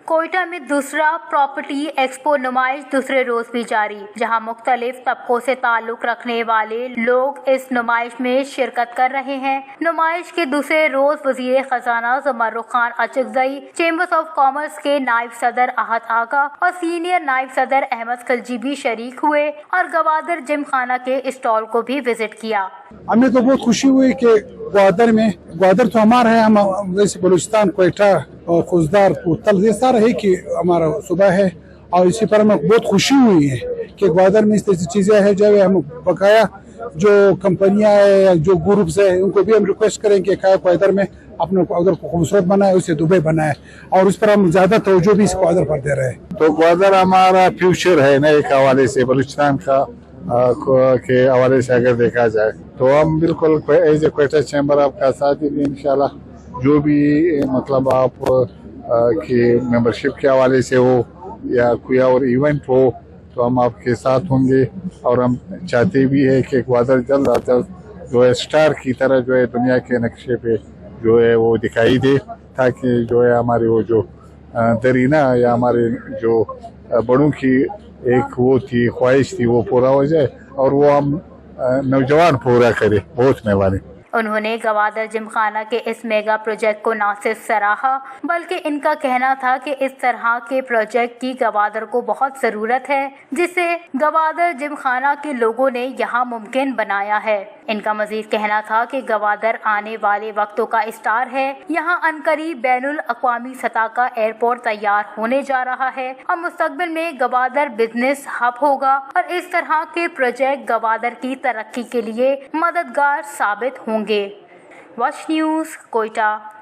कोयटा में दूसरा property expo नुमाइश दूसरे रोज भी जारी, जहां मुख्तलिफ तबकों से ताल्लुक रखने वाले लोग इस नुमाइश में शिरकत कर रहे हैं। नुमाइश के दूसरे रोज वजीर खजाना Zamarrukh Khan Achakzai, chambers of commerce के नायब सदर अहद आगा और सीनियर नायब सदर अहमद खलजी भी शरीक हुए और गवादर जिम खाना के स्टॉल को भी विजिट किया। हमें तो बहुत खुशी हुई कि ग्वादर तो हमारा है, हम वैसे बलूचिस्तान, कोयटा और खुजदार तल ये सारा है कि हमारा सूबा है, और इसी पर हमें बहुत खुशी हुई है कि ग्वादर में इस तरह की चीज़ें हैं। जो हम बकाया जो कंपनियां है या जो ग्रुप्स है उनको भी हम रिक्वेस्ट करें कि ग्वादर में अपने ग्वादर को खूबसूरत बनाए, उसे दुबई बनाए, और उस पर हम ज्यादा तवज्जो भी इस ग्वादर पर दे रहे हैं। तो ग्वादर हमारा फ्यूचर है ना, एक हवाले से बलूचिस्तान का के हवाले से अगर देखा जाए तो हम बिल्कुल एज ए क्वेटा चैम्बर आपका साथ देंगे इंशाल्लाह। जो भी मतलब आप की मेंबरशिप के हवाले से हो या कोई और इवेंट हो तो हम आपके साथ होंगे, और हम चाहते भी है कि ग्वादर जल्द अज जल्द जो है स्टार की तरह जो है दुनिया के नक्शे पे जो है वो दिखाई दे, ताकि जो है हमारी वो जो दरीना या हमारे जो बड़ों की एक वो थी ख्वाहिश थी वो पूरा हो जाए, और वो हम नौजवान पूरा करे। बहुत मेहरबानी। उन्होंने गवादर जिमखाना के इस मेगा प्रोजेक्ट को न सिर्फ सराहा, बल्कि इनका कहना था कि इस तरह के प्रोजेक्ट की गवादर को बहुत ज़रूरत है, जिसे गवादर जिमखाना के लोगों ने यहाँ मुमकिन बनाया है। इनका मजीद कहना था कि गवादर आने वाले वक्तों का स्टार है। यहाँ अनकरीब बैनुल अक़वामी सतह का एयरपोर्ट तैयार होने जा रहा है और मुस्तक़बिल में गवादर बिजनेस हब होगा, और इस तरह के प्रोजेक्ट गवादर की तरक्की के लिए मददगार साबित होंगे। Watch news, Quetta.